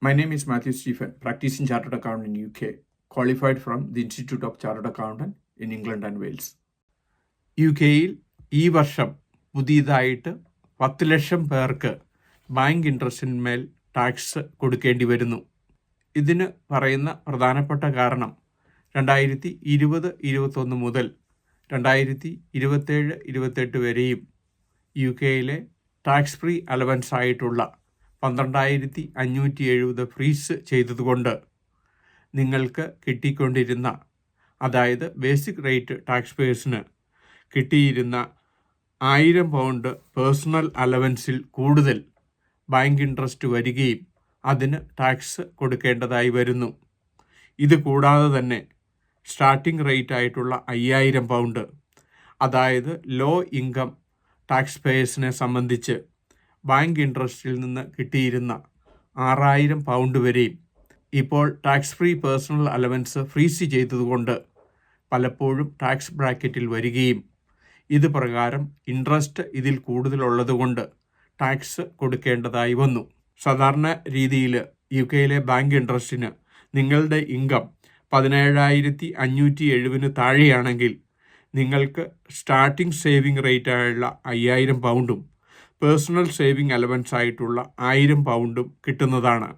My name is Matthew Stephen, practicing Chartered Accountant in UK, qualified from the Institute of Chartered Accountant in England and Wales. യുകെയിൽ ഈ വർഷം പുതിയതായിട്ട് 10 ലക്ഷം പേർക്ക് bank ഇൻട്രസ്റ്റിന്മേൽ tax കൊടുക്കേണ്ടി വരുന്നു. ഇതിന് പറയുന്ന പ്രധാനപ്പെട്ട കാരണം 2020-21 മുതൽ 2027-28 വരെയും യുകെയിലെ ടാക്സ് ഫ്രീ അലവൻസ് ആയിട്ടുള്ള 12,570 ഫ്രീസ് ചെയ്തതുകൊണ്ട് നിങ്ങൾക്ക് കിട്ടിക്കൊണ്ടിരുന്ന, അതായത് ബേസിക് റേറ്റ് ടാക്സ് പേഴ്സിന് കിട്ടിയിരുന്ന 1000 പൗണ്ട് പേഴ്സണൽ അലവൻസിൽ കൂടുതൽ ബാങ്ക് ഇൻട്രസ്റ്റ് വരികയും അതിന് ടാക്സ് കൊടുക്കേണ്ടതായി വരുന്നു. ഇത് കൂടാതെ തന്നെ സ്റ്റാർട്ടിംഗ് റേറ്റ് ആയിട്ടുള്ള 5000 പൗണ്ട്, അതായത് ലോ ഇൻകം ടാക്സ് പേയേഴ്സിനെ സംബന്ധിച്ച് ബാങ്ക് ഇൻട്രസ്റ്റിൽ നിന്ന് കിട്ടിയിരുന്ന 6000 പൗണ്ട് വരെയും ഇപ്പോൾ tax free personal allowance freeze ചെയ്തതുകൊണ്ട് പലപ്പോഴും ടാക്സ് ബ്രാക്കറ്റിൽ വരികയും ഇത് പ്രകാരം ഇൻട്രസ്റ്റ് ഇതിൽ കൂടുതലുള്ളതുകൊണ്ട് ടാക്സ് കൊടുക്കേണ്ടതായി വന്നു. സാധാരണ രീതിയിൽ യുകെയിലെ ബാങ്ക് ഇൻട്രസ്റ്റിന് നിങ്ങളുടെ ഇൻകം 17,570 താഴെയാണെങ്കിൽ നിങ്ങൾക്ക് സ്റ്റാർട്ടിംഗ് സേവിംഗ് റേറ്റ് ആയുള്ള 5000 പൗണ്ടും പേഴ്സണൽ സേവിംഗ് അലവൻസ് ആയിട്ടുള്ള 1000 പൗണ്ടും കിട്ടുന്നതാണ്.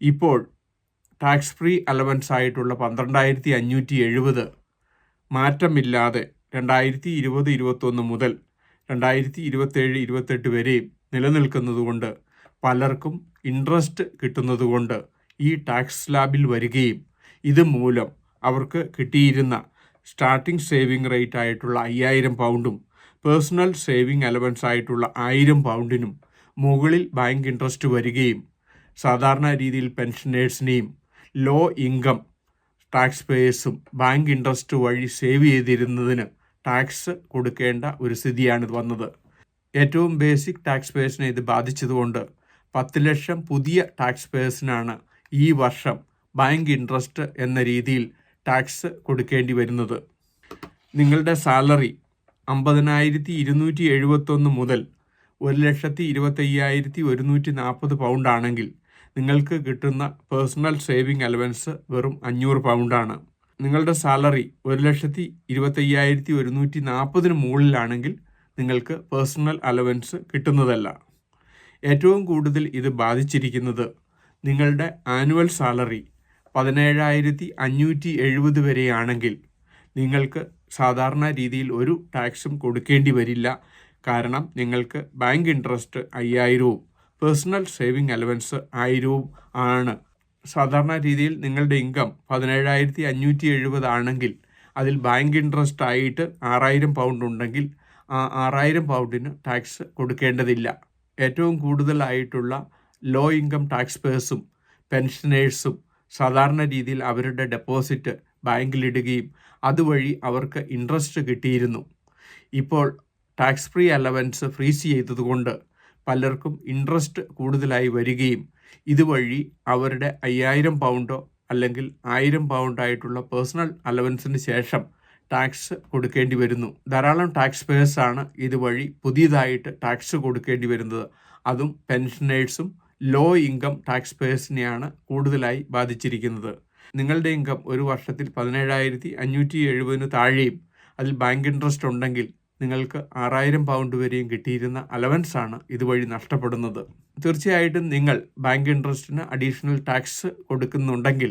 ഇപ്പോൾ ടാക്സ് ഫ്രീ അലവൻസ് ആയിട്ടുള്ള 12,570 മാറ്റമില്ലാതെ 2020-21 മുതൽ 2027-28 വരെയും നിലനിൽക്കുന്നതുകൊണ്ട് പലർക്കും ഇൻട്രസ്റ്റ് കിട്ടുന്നതുകൊണ്ട് ഈ ടാക്സ് സ്ലാബിൽ വരികയും ഇതുമൂലം അവർക്ക് കിട്ടിയിരുന്ന സ്റ്റാർട്ടിംഗ് സേവിംഗ് റേറ്റ് ആയിട്ടുള്ള 5000 പൗണ്ടും പേഴ്സണൽ സേവിംഗ് അലവൻസ് ആയിട്ടുള്ള 1000 പൗണ്ടിനും മുകളിൽ ബാങ്ക് ഇൻട്രസ്റ്റ് വരികയും സാധാരണ രീതിയിൽ പെൻഷനേഴ്സിനെയും ലോ ഇൻകം ടാക്സ് പേയേഴ്സും ബാങ്ക് ഇൻട്രസ്റ്റ് വഴി സേവ് ചെയ്തിരുന്നതിന് ടാക്സ് കൊടുക്കേണ്ട ഒരു സ്ഥിതിയാണ് വന്നത്. ഏറ്റവും ബേസിക് ടാക്സ് പേയേഴ്സിനെ ഇത് ബാധിച്ചതുകൊണ്ട് 10 ലക്ഷം പുതിയ ടാക്സ് പേയേഴ്സിനാണ് ഈ വർഷം ബാങ്ക് ഇൻട്രസ്റ്റ് എന്ന രീതിയിൽ ടാക്സ് കൊടുക്കേണ്ടി വരുന്നത്. നിങ്ങളുടെ സാലറി 50,271 മുതൽ 1,25,140 പൗണ്ട് ആണെങ്കിൽ നിങ്ങൾക്ക് കിട്ടുന്ന പേഴ്സണൽ സേവിംഗ് അലവൻസ് വെറും 500 പൗണ്ടാണ്. നിങ്ങളുടെ സാലറി 1,25,140 മുകളിലാണെങ്കിൽ നിങ്ങൾക്ക് പേഴ്സണൽ അലവൻസ് കിട്ടുന്നതല്ല. ഏറ്റവും കൂടുതൽ ഇത് ബാധിച്ചിരിക്കുന്നത് നിങ്ങളുടെ ആനുവൽ സാലറി 17,570 വരെയാണെങ്കിൽ നിങ്ങൾക്ക് സാധാരണ രീതിയിൽ ഒരു ടാക്സും കൊടുക്കേണ്ടി വരില്ല. കാരണം നിങ്ങൾക്ക് bank interest 5000 personal saving allowance 1000 ആണ്. സാധാരണ രീതിയിൽ നിങ്ങളുടെ ഇൻകം 17,570 ആണെങ്കിൽ അതിൽ ബാങ്ക് ഇൻട്രസ്റ്റ് ആയിട്ട് 6000 പൗണ്ട് ഉണ്ടെങ്കിൽ ആ 6000 പൗണ്ടിന് ടാക്സ് കൊടുക്കേണ്ടതില്ല. ഏറ്റവും കൂടുതലായിട്ടുള്ള ലോ ഇൻകം ടാക്സ് പേഴ്സും പെൻഷനേഴ്സും സാധാരണ രീതിയിൽ അവരുടെ ഡെപ്പോസിറ്റ് ബാങ്കിലിടുകയും അതുവഴി അവർക്ക് ഇൻട്രസ്റ്റ് കിട്ടിയിരുന്നു. ഇപ്പോൾ ടാക്സ് ഫ്രീ അലവൻസ് ഫ്രീസ് ചെയ്തതുകൊണ്ട് പലർക്കും ഇൻട്രസ്റ്റ് കൂടുതലായി വരികയും ഇതുവഴി അവരുടെ 5000 പൗണ്ടോ അല്ലെങ്കിൽ 1000 പൗണ്ടായിട്ടുള്ള പേഴ്സണൽ അലവൻസിന് ശേഷം ടാക്സ് കൊടുക്കേണ്ടി വരുന്നു. ധാരാളം ടാക്സ് പേയേഴ്സാണ് ഇതുവഴി പുതിയതായിട്ട് ടാക്സ് കൊടുക്കേണ്ടി വരുന്നത്. അതും പെൻഷനേഴ്സും ലോ ഇൻകം ടാക്സ് പേയേഴ്സിനെയാണ് കൂടുതലായി ബാധിച്ചിരിക്കുന്നത്. നിങ്ങളുടെ ഇൻകം ഒരു വർഷത്തിൽ 17,570 താഴെയും അതിൽ ബാങ്ക് ഇൻട്രസ്റ്റ് ഉണ്ടെങ്കിൽ നിങ്ങൾക്ക് 6000 പൗണ്ട് വരെയും കിട്ടിയിരുന്ന അലവൻസാണ് ഇതുവഴി നഷ്ടപ്പെടുന്നത്. തീർച്ചയായിട്ടും നിങ്ങൾ ബാങ്ക് ഇൻട്രസ്റ്റിന് അഡീഷണൽ ടാക്സ് കൊടുക്കുന്നുണ്ടെങ്കിൽ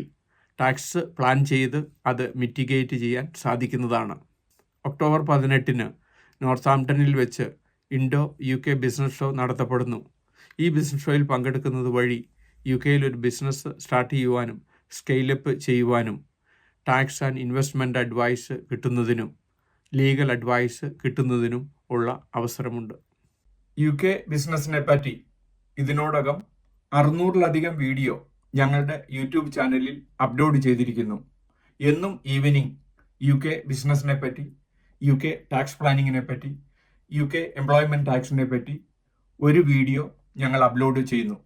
ടാക്സ് പ്ലാൻ ചെയ്ത് അത് മിറ്റിഗേറ്റ് ചെയ്യാൻ സാധിക്കുന്നതാണ്. ഒക്ടോബർ 18 നോർത്താംപ്ടണിൽ വെച്ച് ഇൻഡോ UK ബിസിനസ് ഷോ നടത്തപ്പെടുന്നു. ഈ ബിസിനസ് ഷോയിൽ പങ്കെടുക്കുന്നത് വഴി യുകെയിൽ ഒരു ബിസിനസ് സ്റ്റാർട്ട് ചെയ്യുവാനും സ്കെയിലപ്പ് ചെയ്യുവാനും ടാക്സ് ആൻഡ് ഇൻവെസ്റ്റ്മെൻറ്റ് അഡ്വൈസ് കിട്ടുന്നതിനും ലീഗൽ അഡ്വൈസ് കിട്ടുന്നതിനും ഉള്ള അവസരമുണ്ട്. UK ബിസിനസ്സിനെ പറ്റി ഇതിനോടകം 600-ലധികം വീഡിയോ ഞങ്ങളുടെ യൂട്യൂബ് ചാനലിൽ അപ്ലോഡ് ചെയ്തിരിക്കുന്നു. എന്നും ഈവനിങ് UK ബിസിനസ്സിനെ പറ്റി, UK ടാക്സ് പ്ലാനിങ്ങിനെ പറ്റി, UK എംപ്ലോയ്മെൻറ്റ് ടാക്സിനെ പറ്റി ഒരു വീഡിയോ ഞങ്ങൾ അപ്ലോഡ് ചെയ്യുന്നു.